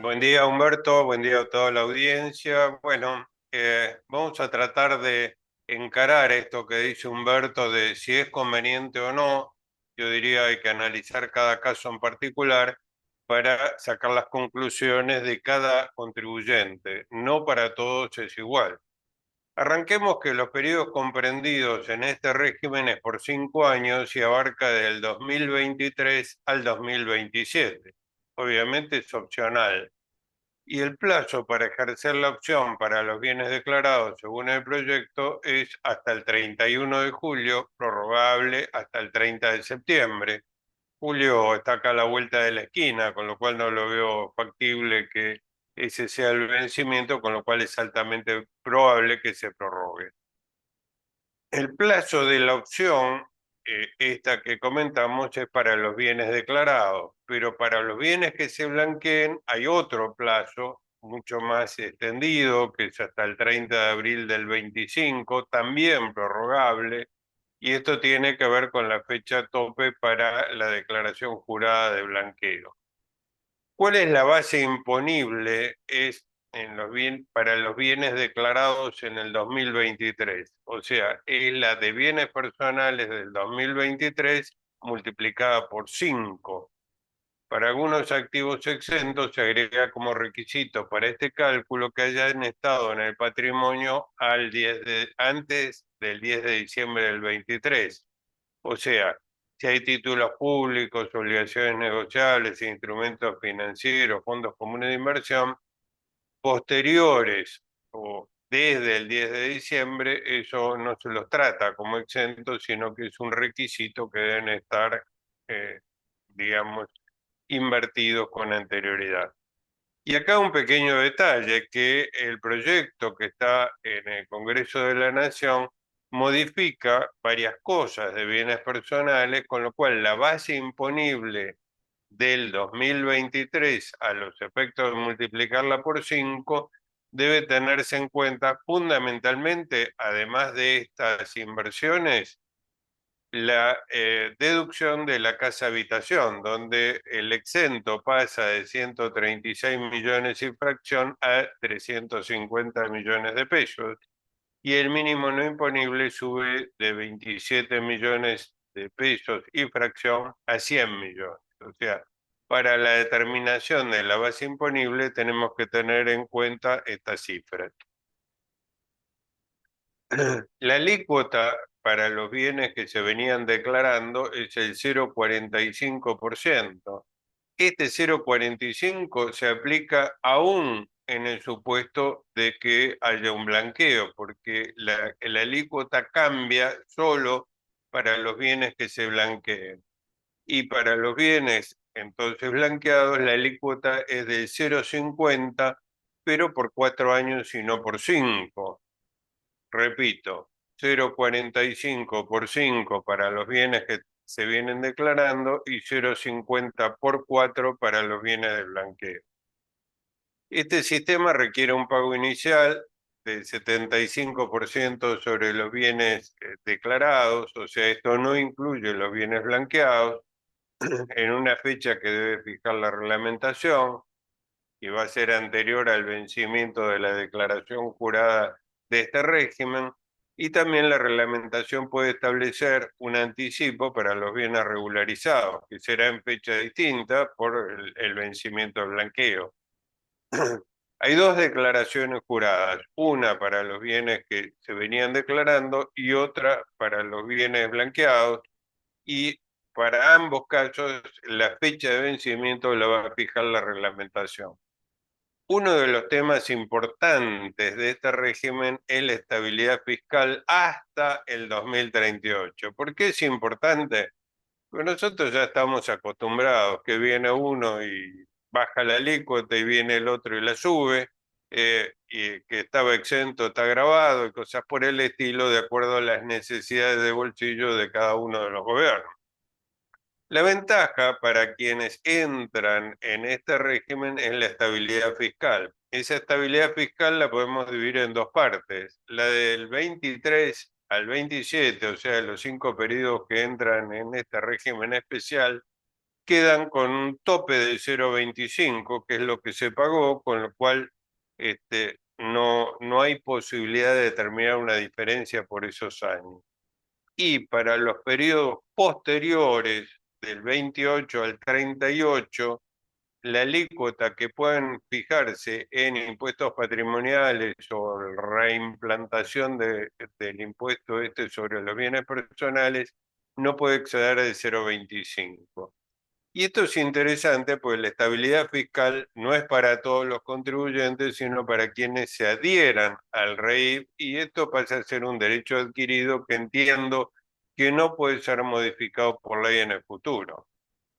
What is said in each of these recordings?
Buen día, Humberto. Buen día a toda la audiencia. Bueno, vamos a tratar de encarar esto que dice Humberto de si es conveniente o no. Yo diría hay que analizar cada caso en particular para sacar las conclusiones de cada contribuyente. No para todos es igual. Arranquemos que los periodos comprendidos en este régimen es por 5 años y abarca del 2023 al 2027. Obviamente es opcional y el plazo para ejercer la opción para los bienes declarados según el proyecto es hasta el 31 de julio, prorrogable hasta el 30 de septiembre. Julio está acá a la vuelta de la esquina, con lo cual no lo veo factible que ese sea el vencimiento, con lo cual es altamente probable que se prorrogue. El plazo de la opción, esta que comentamos, es para los bienes declarados, pero para los bienes que se blanqueen hay otro plazo mucho más extendido, que es hasta el 30 de abril del 25, también prorrogable, y esto tiene que ver con la fecha tope para la declaración jurada de blanqueo. ¿Cuál es la base imponible? Es para los bienes declarados en el 2023. O sea, es la de bienes personales del 2023 multiplicada por 5. Para algunos activos exentos se agrega como requisito para este cálculo que hayan estado en el patrimonio antes del 10 de diciembre del 23. O sea, si hay títulos públicos, obligaciones negociables, instrumentos financieros, fondos comunes de inversión, posteriores o desde el 10 de diciembre, eso no se los trata como exentos, sino que es un requisito que deben estar, digamos, invertidos con anterioridad. Y acá un pequeño detalle, que el proyecto que está en el Congreso de la Nación modifica varias cosas de bienes personales, con lo cual la base imponible del 2023 a los efectos de multiplicarla por 5 debe tenerse en cuenta fundamentalmente, además de estas inversiones, la deducción de la casa habitación, donde el exento pasa de 136 millones y fracción a 350 millones de pesos y el mínimo no imponible sube de 27 millones de pesos y fracción a 100 millones. O sea, para la determinación de la base imponible tenemos que tener en cuenta estas cifras. La alícuota para los bienes que se venían declarando es el 0,45%. Este 0,45 se aplica aún en el supuesto de que haya un blanqueo, porque la alícuota cambia solo para los bienes que se blanqueen. Y para los bienes entonces blanqueados, la alícuota es del 0,50, pero por 4 años y no por 5. Repito, 0,45 por 5 para los bienes que se vienen declarando y 0,50 por 4 para los bienes de blanqueo. Este sistema requiere un pago inicial del 75% sobre los bienes declarados, o sea, esto no incluye los bienes blanqueados, en una fecha que debe fijar la reglamentación y va a ser anterior al vencimiento de la declaración jurada de este régimen, y también la reglamentación puede establecer un anticipo para los bienes regularizados, que será en fecha distinta por el vencimiento del blanqueo. Hay dos declaraciones juradas, una para los bienes que se venían declarando y otra para los bienes blanqueados, y para ambos casos la fecha de vencimiento la va a fijar la reglamentación. Uno de los temas importantes de este régimen es la estabilidad fiscal hasta el 2038. ¿Por qué es importante? Porque nosotros ya estamos acostumbrados que viene uno y baja la alícuota y viene el otro y la sube, y que estaba exento está grabado y cosas por el estilo, de acuerdo a las necesidades de bolsillo de cada uno de los gobiernos. La ventaja para quienes entran en este régimen es la estabilidad fiscal. Esa estabilidad fiscal la podemos dividir en dos partes. La del 23 al 27, o sea, los 5 periodos que entran en este régimen especial, quedan con un tope de 0,25, que es lo que se pagó, con lo cual no hay posibilidad de determinar una diferencia por esos años. Y para los periodos posteriores, del 28 al 38, la alícuota que puedan fijarse en impuestos patrimoniales o reimplantación del impuesto sobre los bienes personales no puede exceder de 0,25. Y esto es interesante porque la estabilidad fiscal no es para todos los contribuyentes, sino para quienes se adhieran al REIF, y esto pasa a ser un derecho adquirido que entiendo que no puede ser modificado por ley en el futuro.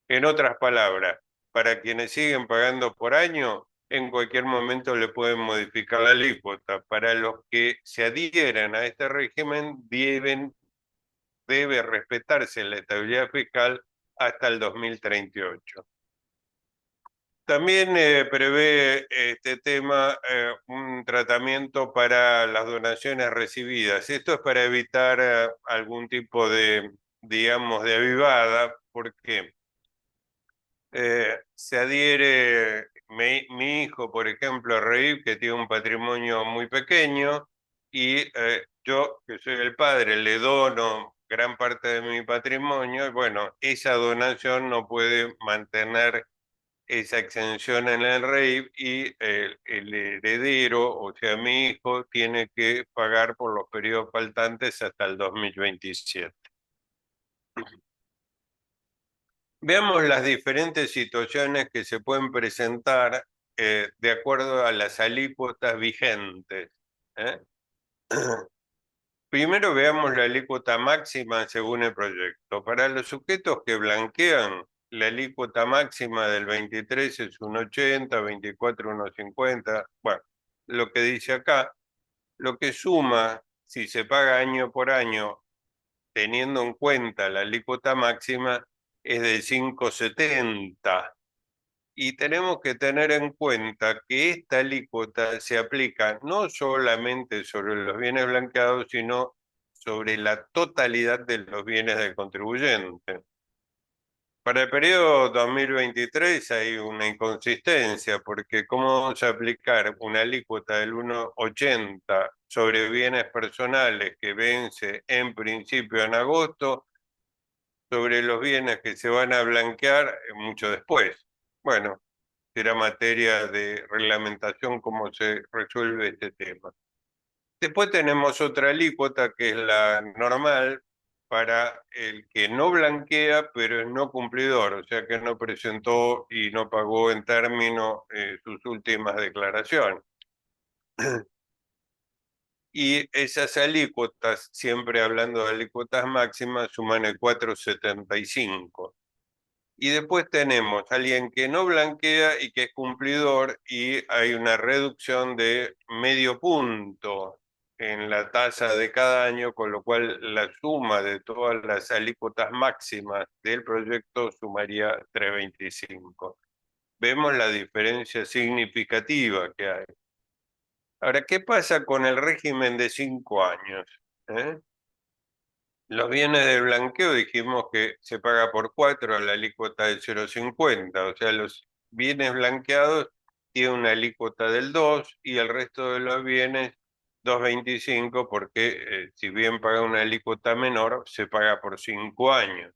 En otras palabras, para quienes siguen pagando por año, en cualquier momento le pueden modificar la alícuota. Para los que se adhieran a este régimen, debe respetarse la estabilidad fiscal hasta el 2038. También prevé este tema un tratamiento para las donaciones recibidas. Esto es para evitar algún tipo de, digamos, de avivada, porque se adhiere mi hijo, por ejemplo, a REIF, que tiene un patrimonio muy pequeño, y yo, que soy el padre, le dono gran parte de mi patrimonio, y bueno, esa donación no puede mantener esa exención en el REIF, y el heredero, o sea, mi hijo, tiene que pagar por los periodos faltantes hasta el 2027. Veamos las diferentes situaciones que se pueden presentar de acuerdo a las alícuotas vigentes. ¿eh? Primero veamos la alícuota máxima según el proyecto. Para los sujetos que blanquean, la alícuota máxima del 23 es 1,80, 24 1,50. Bueno, lo que dice acá, lo que suma, si se paga año por año, teniendo en cuenta la alícuota máxima, es de 5,70. Y tenemos que tener en cuenta que esta alícuota se aplica no solamente sobre los bienes blanqueados, sino sobre la totalidad de los bienes del contribuyente. Para el periodo 2023 hay una inconsistencia, porque ¿cómo vamos a aplicar una alícuota del 1,80 sobre bienes personales que vence en principio en agosto, sobre los bienes que se van a blanquear mucho después? Bueno, será materia de reglamentación cómo se resuelve este tema. Después tenemos otra alícuota que es la normal para el que no blanquea pero es no cumplidor, o sea que no presentó y no pagó en término sus últimas declaraciones. Y esas alícuotas, siempre hablando de alícuotas máximas, suman el 4,75. Y después tenemos a alguien que no blanquea y que es cumplidor, y hay una reducción de medio punto en la tasa de cada año, con lo cual la suma de todas las alícuotas máximas del proyecto sumaría 3,25. Vemos la diferencia significativa que hay. Ahora, ¿qué pasa con el régimen de 5 años? ¿Eh? Los bienes de blanqueo dijimos que se paga por 4 a la alícuota del 0,50, o sea, los bienes blanqueados tienen una alícuota del 2 y el resto de los bienes 2,25, porque si bien paga una alícuota menor, se paga por 5 años.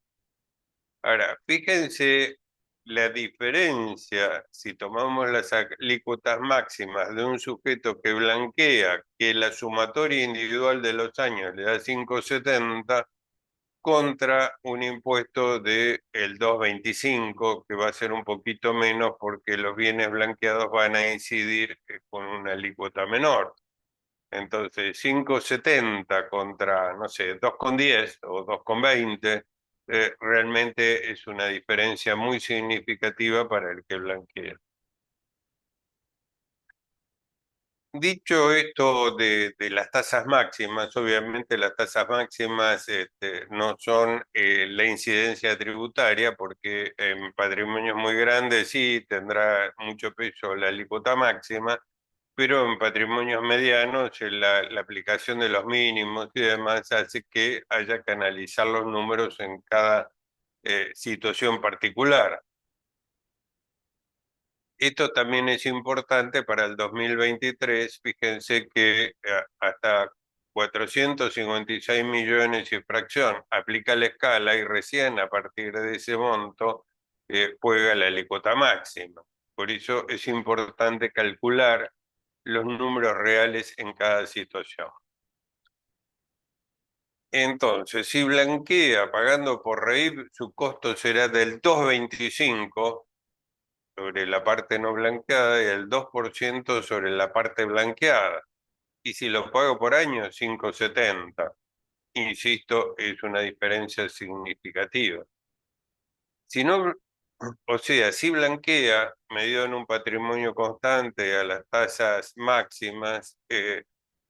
Ahora, fíjense la diferencia si tomamos las alícuotas máximas de un sujeto que blanquea, que la sumatoria individual de los años le da 5,70, contra un impuesto del 2,25, que va a ser un poquito menos porque los bienes blanqueados van a incidir con una alícuota menor. Entonces, 5,70 contra, no sé, 2,10 o 2,20, realmente es una diferencia muy significativa para el que blanquea. Dicho esto de las tasas máximas, obviamente las tasas máximas no son la incidencia tributaria, porque en patrimonios muy grandes sí tendrá mucho peso la alícuota máxima, pero en patrimonios medianos la aplicación de los mínimos y demás hace que haya que analizar los números en cada situación particular. Esto también es importante para el 2023. Fíjense que hasta 456 millones y fracción aplica la escala y recién a partir de ese monto juega la alícuota máxima. Por eso es importante calcular los números reales en cada situación. Entonces, si blanquea pagando por REIF, su costo será del 2,25 sobre la parte no blanqueada y el 2% sobre la parte blanqueada. Y si lo pago por año, 5,70. Insisto, es una diferencia significativa. Si no, o sea, si blanquea, medido en un patrimonio constante a las tasas máximas,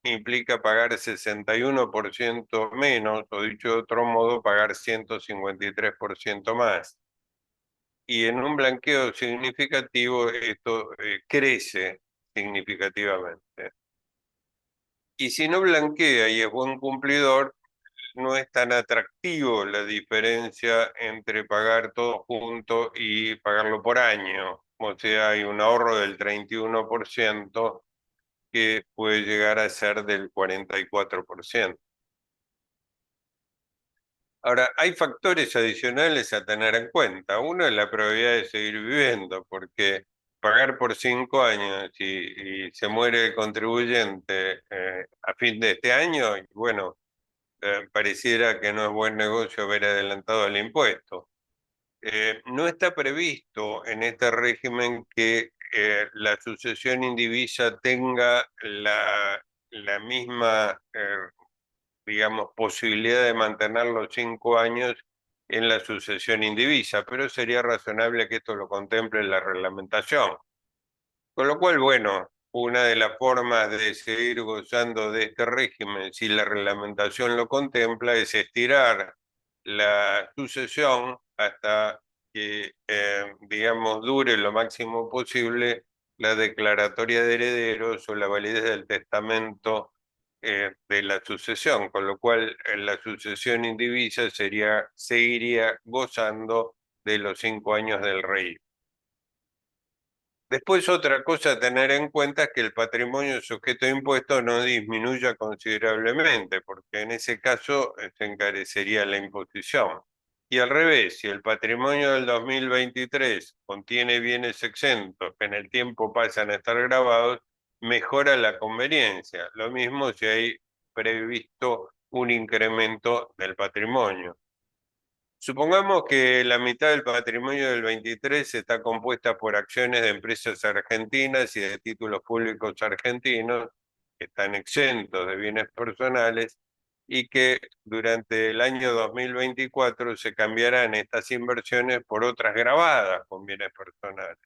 implica pagar 61% menos, o dicho de otro modo, pagar 153% más. Y en un blanqueo significativo esto crece significativamente. Y si no blanquea y es buen cumplidor, no es tan atractivo la diferencia entre pagar todo junto y pagarlo por año. O sea, hay un ahorro del 31% que puede llegar a ser del 44%. Ahora, hay factores adicionales a tener en cuenta. Uno es la probabilidad de seguir viviendo, porque pagar por 5 años y se muere el contribuyente a fin de este año, y bueno, pareciera que no es buen negocio haber adelantado el impuesto. No está previsto en este régimen que la sucesión indivisa tenga la misma digamos, posibilidad de mantener los 5 años en la sucesión indivisa, pero sería razonable que esto lo contemple la reglamentación. Con lo cual, bueno, una de las formas de seguir gozando de este régimen, si la reglamentación lo contempla, es estirar la sucesión hasta que, digamos, dure lo máximo posible la declaratoria de herederos o la validez del testamento de la sucesión, con lo cual la sucesión indivisa seguiría gozando de los 5 años del rey. Después otra cosa a tener en cuenta es que el patrimonio sujeto a impuestos no disminuya considerablemente, porque en ese caso se encarecería la imposición. Y al revés, si el patrimonio del 2023 contiene bienes exentos que en el tiempo pasan a estar grabados, mejora la conveniencia. Lo mismo si hay previsto un incremento del patrimonio. Supongamos que la mitad del patrimonio del 23 está compuesta por acciones de empresas argentinas y de títulos públicos argentinos que están exentos de bienes personales y que durante el año 2024 se cambiarán estas inversiones por otras grabadas con bienes personales.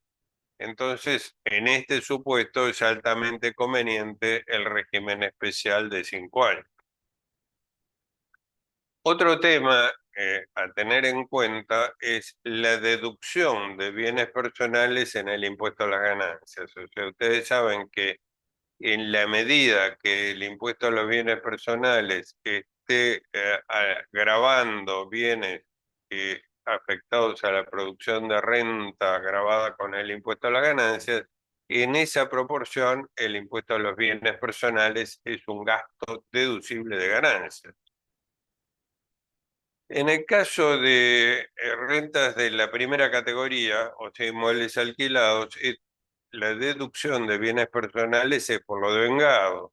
Entonces, en este supuesto es altamente conveniente el régimen especial de 5 años. Otro tema a tener en cuenta es la deducción de bienes personales en el impuesto a las ganancias. O sea, ustedes saben que en la medida que el impuesto a los bienes personales esté gravando bienes afectados a la producción de renta gravada con el impuesto a las ganancias, en esa proporción el impuesto a los bienes personales es un gasto deducible de ganancias. En el caso de rentas de la primera categoría, o sea, inmuebles alquilados, la deducción de bienes personales es por lo devengado.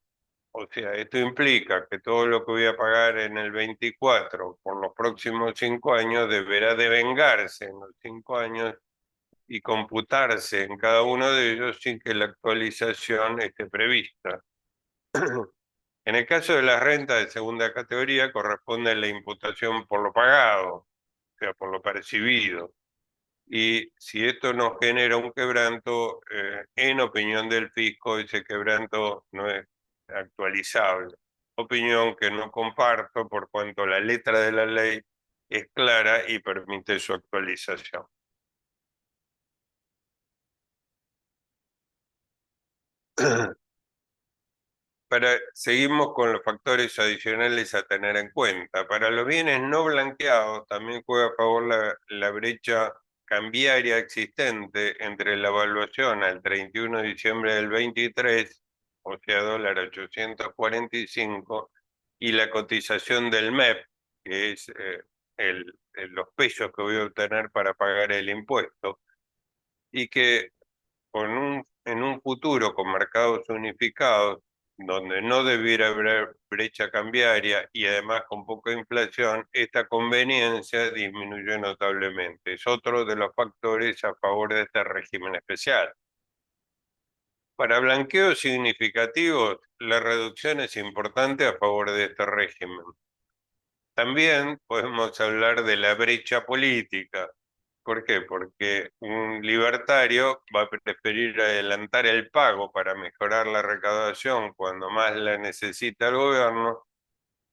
O sea, esto implica que todo lo que voy a pagar en el 24 por los próximos 5 años deberá devengarse en los 5 años y computarse en cada uno de ellos sin que la actualización esté prevista. En el caso de las rentas de segunda categoría corresponde la imputación por lo pagado, o sea, por lo percibido. Y si esto nos genera un quebranto, en opinión del fisco, ese quebranto no es actualizable. Opinión que no comparto por cuanto la letra de la ley es clara y permite su actualización. seguimos con los factores adicionales a tener en cuenta. Para los bienes no blanqueados también juega a favor la brecha cambiaria existente entre la evaluación al 31 de diciembre del 23, o sea, dólar 845, y la cotización del MEP, que es los pesos que voy a obtener para pagar el impuesto, y que en un futuro con mercados unificados, donde no debiera haber brecha cambiaria y además con poca inflación, esta conveniencia disminuyó notablemente. Es otro de los factores a favor de este régimen especial. Para blanqueos significativos, la reducción es importante a favor de este régimen. También podemos hablar de la brecha política. ¿Por qué? Porque un libertario va a preferir adelantar el pago para mejorar la recaudación cuando más la necesita el gobierno,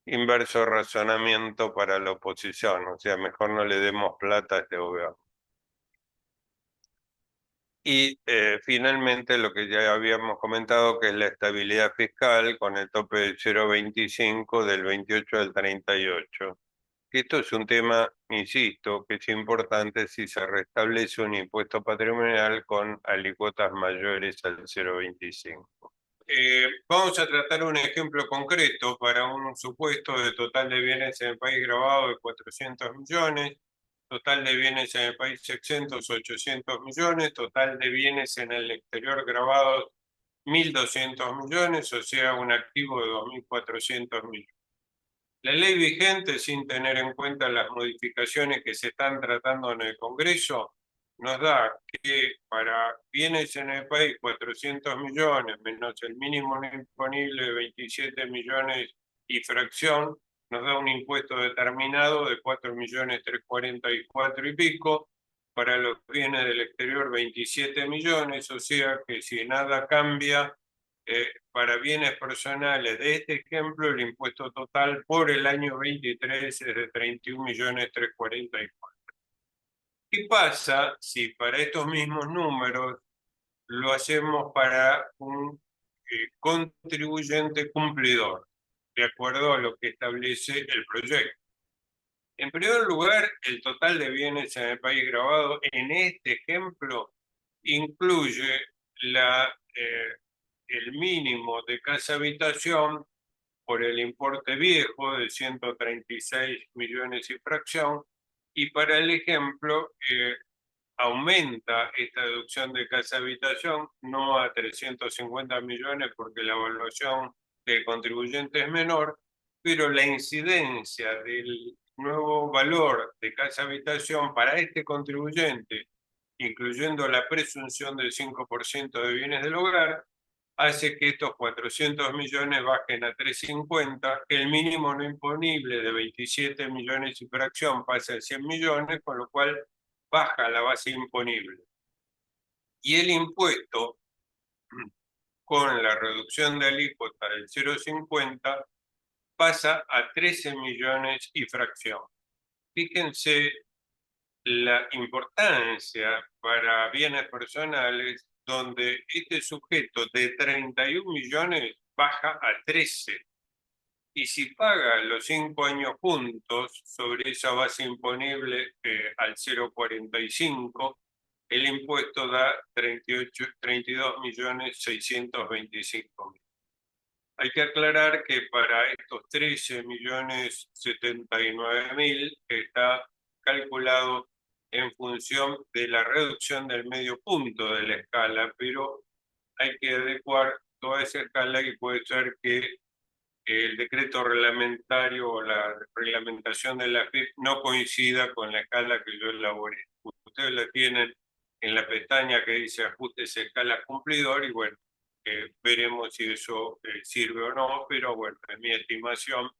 inverso razonamiento para la oposición, o sea, mejor no le demos plata a este gobierno. Y finalmente lo que ya habíamos comentado, que es la estabilidad fiscal con el tope del 0,25 del 28 al 38. Esto es un tema, insisto, que es importante si se restablece un impuesto patrimonial con alícuotas mayores al 0,25. Vamos a tratar un ejemplo concreto para un supuesto de total de bienes en el país grabado de 400 millones, total de bienes en el país exentos 800 millones, total de bienes en el exterior grabados 1.200 millones, o sea, un activo de 2.400 millones. La ley vigente, sin tener en cuenta las modificaciones que se están tratando en el Congreso, nos da que para bienes en el país 400 millones menos el mínimo no imponible de 27 millones y fracción, nos da un impuesto determinado de 4.344.000 y pico, para los bienes del exterior 27 millones, o sea que si nada cambia, para bienes personales de este ejemplo, el impuesto total por el año 23 es de 31.344.000. ¿Qué pasa si para estos mismos números lo hacemos para un contribuyente cumplidor, de acuerdo a lo que establece el proyecto? En primer lugar, el total de bienes en el país grabado en este ejemplo incluye el mínimo de casa habitación por el importe viejo de 136 millones y fracción, y para el ejemplo aumenta esta deducción de casa habitación no a 350 millones porque la evaluación del contribuyente es menor, pero la incidencia del nuevo valor de casa habitación para este contribuyente, incluyendo la presunción del 5% de bienes del hogar, hace que estos 400 millones bajen a 350, que el mínimo no imponible de 27 millones y fracción pase a 100 millones, con lo cual baja la base imponible. Y el impuesto, con la reducción de alícuota del 0,50, pasa a 13 millones y fracción. Fíjense la importancia para bienes personales, donde este sujeto de 31 millones baja a 13. Y si paga los 5 años juntos sobre esa base imponible al 0,45, el impuesto da 32.625.000. Hay que aclarar que para estos 13.079.000 está calculado en función de la reducción del medio punto de la escala, pero hay que adecuar toda esa escala y puede ser que el decreto reglamentario o la reglamentación de la FIP no coincida con la escala que yo elaboré. Ustedes la tienen en la pestaña que dice ajustes escala cumplidor y bueno, veremos si eso sirve o no, pero bueno, es mi estimación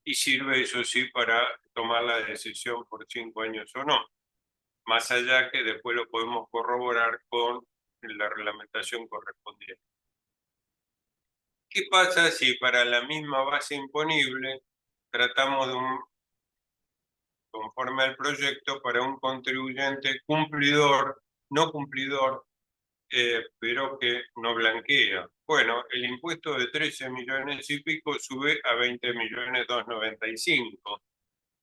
y sirve eso sí para tomar la decisión por 5 años o no. Más allá que después lo podemos corroborar con la reglamentación correspondiente. ¿Qué pasa si para la misma base imponible tratamos de conforme al proyecto, para un contribuyente cumplidor, no cumplidor, pero que no blanquea. Bueno, el impuesto de 13 millones y pico sube a 20 millones 295.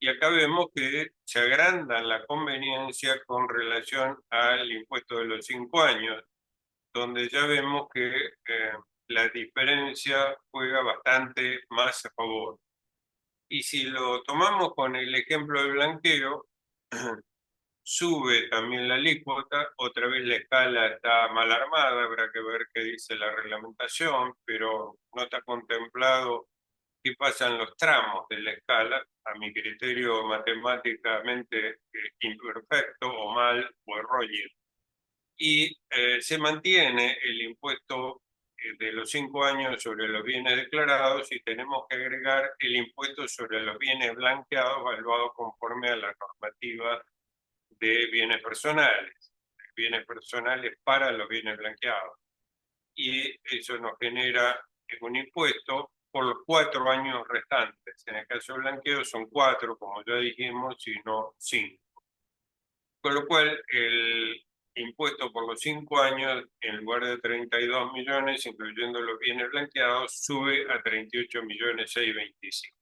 Y acá vemos que se agranda la conveniencia con relación al impuesto de los 5 años, donde ya vemos que la diferencia juega bastante más a favor. Y si lo tomamos con el ejemplo del blanqueo, sube también la alícuota, otra vez la escala está mal armada, habrá que ver qué dice la reglamentación, pero no está contemplado qué pasa en los tramos de la escala, a mi criterio matemáticamente imperfecto o mal o erróneo. Y se mantiene el impuesto de los 5 años sobre los bienes declarados y tenemos que agregar el impuesto sobre los bienes blanqueados evaluado conforme a la normativa de bienes personales para los bienes blanqueados. Y eso nos genera un impuesto por los 4 años restantes. En el caso del blanqueo son 4, como ya dijimos, y no 5. Con lo cual, el impuesto por los 5 años, en lugar de 32 millones, incluyendo los bienes blanqueados, sube a 38 millones 625.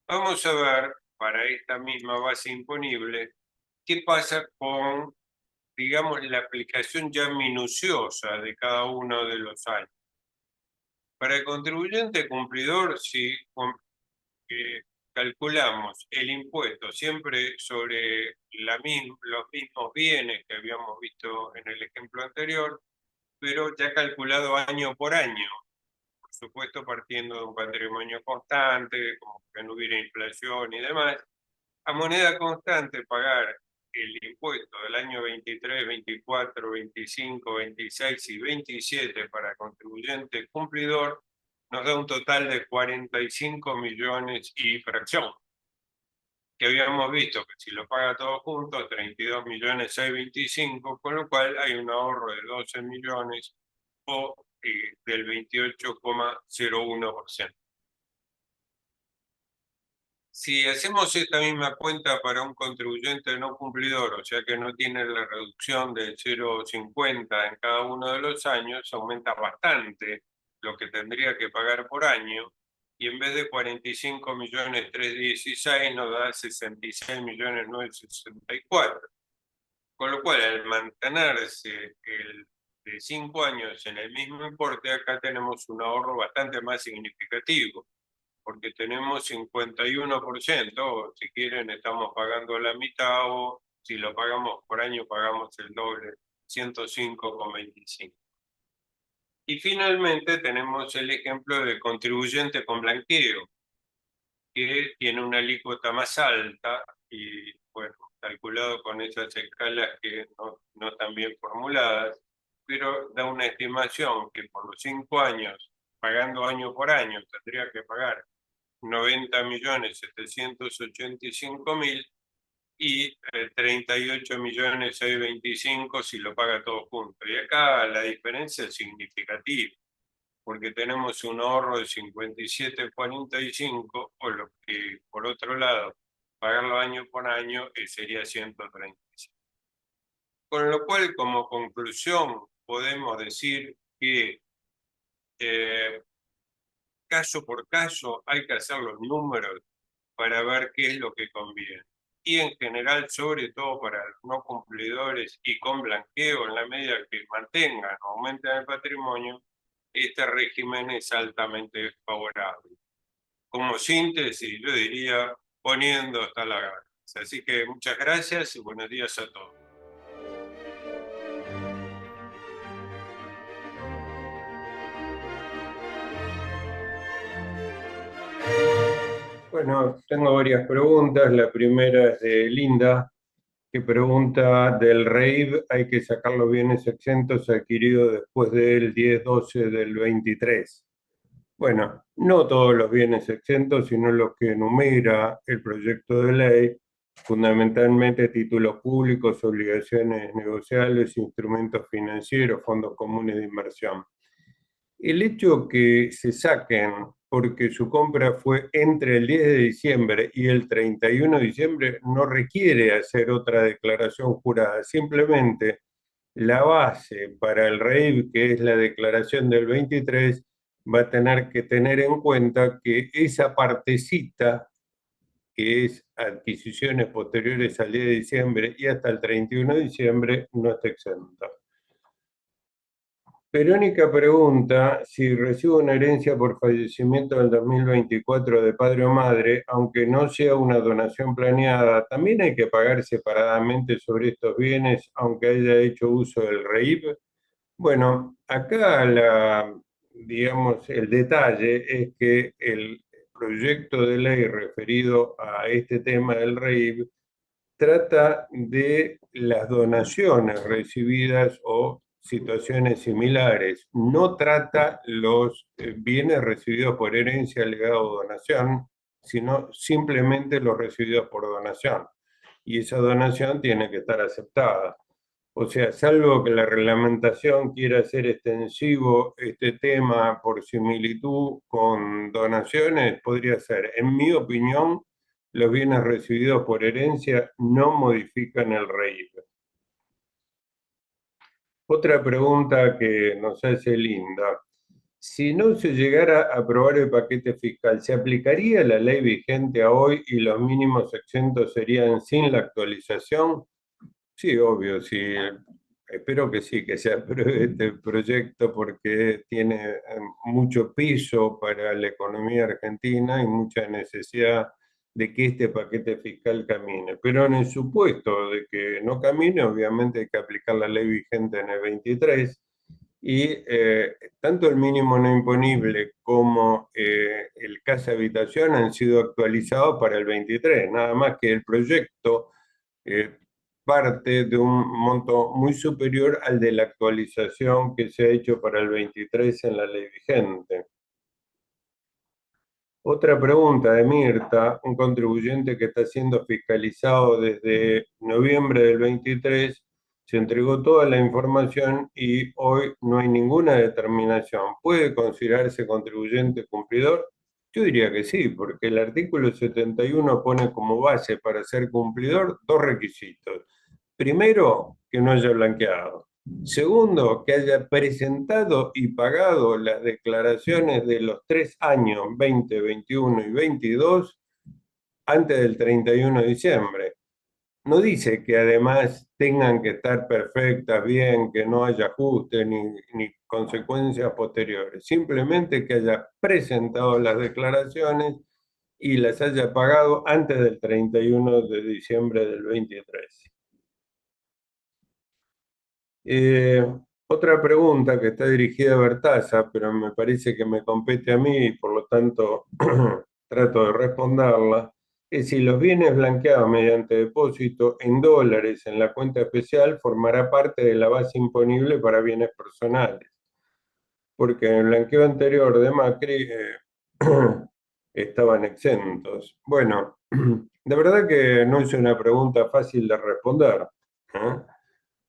Vamos a ver, para esta misma base imponible, qué pasa con, digamos, la aplicación ya minuciosa de cada uno de los años. Para el contribuyente cumplidor, si calculamos el impuesto siempre sobre los mismos bienes que habíamos visto en el ejemplo anterior, pero ya calculado año por año, por supuesto partiendo de un patrimonio constante, como que no hubiera inflación y demás, a moneda constante pagar el impuesto del año 23, 24, 25, 26 y 27 para contribuyente cumplidor nos da un total de 45 millones y fracción, que habíamos visto que si lo paga todo junto, 32 millones 625, con lo cual hay un ahorro de 12 millones o del 28,01%. Si hacemos esta misma cuenta para un contribuyente no cumplidor, o sea que no tiene la reducción de 0,50 en cada uno de los años, aumenta bastante lo que tendría que pagar por año, y en vez de 45 millones 316 nos da 66 millones 964. Con lo cual, al mantenerse el de 5 años en el mismo importe, acá tenemos un ahorro bastante más significativo, porque tenemos 51%, o si quieren estamos pagando la mitad, o si lo pagamos por año pagamos el doble, 105,25. Y finalmente tenemos el ejemplo del contribuyente con blanqueo, que tiene una alícuota más alta y, bueno, calculado con esas escalas que no están bien formuladas, pero da una estimación que por los 5 años, pagando año por año, tendría que pagar 90.785.000 y 38.625.000 si lo paga todo junto. Y acá la diferencia es significativa, porque tenemos un ahorro de 57,45, o lo que, por otro lado, pagarlo año por año sería 135. Con lo cual, como conclusión, podemos decir que caso por caso hay que hacer los números para ver qué es lo que conviene. Y en general, sobre todo para los no cumplidores y con blanqueo, en la medida que mantengan o aumenten el patrimonio, este régimen es altamente favorable. Como síntesis, yo diría poniendo hasta la gana. Así que muchas gracias y buenos días a todos. Bueno, tengo varias preguntas. La primera es de Linda, que pregunta: del REIB hay que sacar los bienes exentos adquiridos después del 10/12 del 23. Bueno, no todos los bienes exentos, sino los que enumera el proyecto de ley, fundamentalmente títulos públicos, obligaciones negociables, instrumentos financieros, fondos comunes de inversión. El hecho que se saquen porque su compra fue entre el 10 de diciembre y el 31 de diciembre no requiere hacer otra declaración jurada, simplemente la base para el REIB, que es la declaración del 23, va a tener que tener en cuenta que esa partecita, que es adquisiciones posteriores al 10 de diciembre y hasta el 31 de diciembre, no está exenta. Verónica pregunta si recibo una herencia por fallecimiento del 2024 de padre o madre, aunque no sea una donación planeada, ¿también hay que pagar separadamente sobre estos bienes, aunque haya hecho uso del REIB? Bueno, acá digamos, el detalle es que el proyecto de ley referido a este tema del REIB trata de las donaciones recibidas o situaciones similares. No trata los bienes recibidos por herencia, legado o donación, sino simplemente los recibidos por donación. Y esa donación tiene que estar aceptada. O sea, salvo que la reglamentación quiera hacer extensivo este tema por similitud con donaciones, podría ser, en mi opinión, los bienes recibidos por herencia no modifican el REIT. Otra pregunta que nos hace Linda. Si no se llegara a aprobar el paquete fiscal, ¿se aplicaría la ley vigente a hoy y los mínimos exentos serían sin la actualización? Sí, obvio, sí. Espero que sí, que se apruebe este proyecto porque tiene mucho piso para la economía argentina y mucha necesidad de que este paquete fiscal camine. Pero en el supuesto de que no camine, obviamente hay que aplicar la ley vigente en el 23 y tanto el mínimo no imponible como el casa habitación han sido actualizados para el 23, nada más que el proyecto eh, parte de un monto muy superior al de la actualización que se ha hecho para el 23 en la ley vigente. Otra pregunta de Mirta, un contribuyente que está siendo fiscalizado desde noviembre del 23, se entregó toda la información y hoy no hay ninguna determinación. ¿Puede considerarse contribuyente cumplidor? Yo diría que sí, porque el artículo 71 pone como base para ser cumplidor dos requisitos. Primero, que no haya blanqueado. Segundo, que haya presentado y pagado las declaraciones de los 3 años, 20, 21 y 22, antes del 31 de diciembre. No dice que además tengan que estar perfectas, bien, que no haya ajustes ni consecuencias posteriores. Simplemente que haya presentado las declaraciones y las haya pagado antes del 31 de diciembre del 23. Eh, Otra pregunta que está dirigida a Bertaza, pero me parece que me compete a mí y por lo tanto trato de responderla, es si los bienes blanqueados mediante depósito en dólares en la cuenta especial formará parte de la base imponible para bienes personales, porque en el blanqueo anterior de Macri estaban exentos. Bueno, de verdad que no es una pregunta fácil de responder, ¿eh?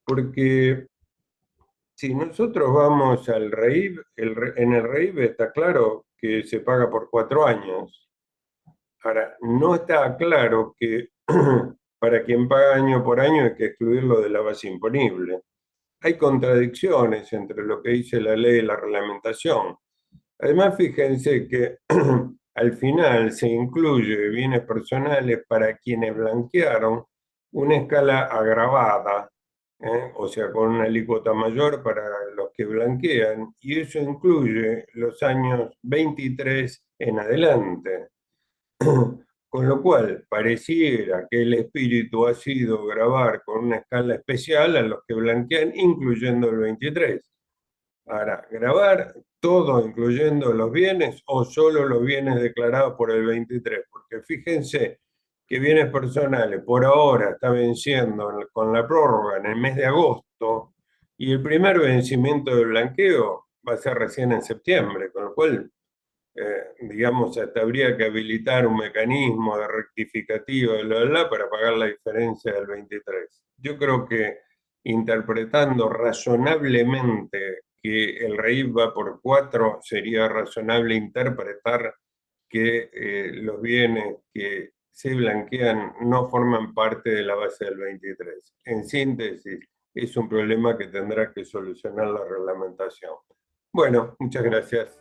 Porque si nosotros vamos al REIB, en el REIB está claro que se paga por 4 años. Ahora, no está claro que para quien paga año por año hay que excluirlo de la base imponible. Hay contradicciones entre lo que dice la ley y la reglamentación. Además, fíjense que al final se incluye bienes personales para quienes blanquearon una escala agravada, o sea, con una alícuota mayor para los que blanquean, y eso incluye los años 23 en adelante. Con lo cual, pareciera que el espíritu ha sido grabar con una escala especial a los que blanquean, incluyendo el 23. Ahora, grabar todo, incluyendo los bienes, o solo los bienes declarados por el 23, porque fíjense que bienes personales por ahora está venciendo con la prórroga en el mes de agosto y el primer vencimiento del blanqueo va a ser recién en septiembre, con lo cual, digamos, hasta habría que habilitar un mecanismo de rectificativo de para pagar la diferencia del 23. Yo creo que interpretando razonablemente que el REIF va por 4, sería razonable interpretar que los bienes que se blanquean no forman parte de la base del 23. En síntesis, es un problema que tendrá que solucionar la reglamentación. Bueno, muchas gracias.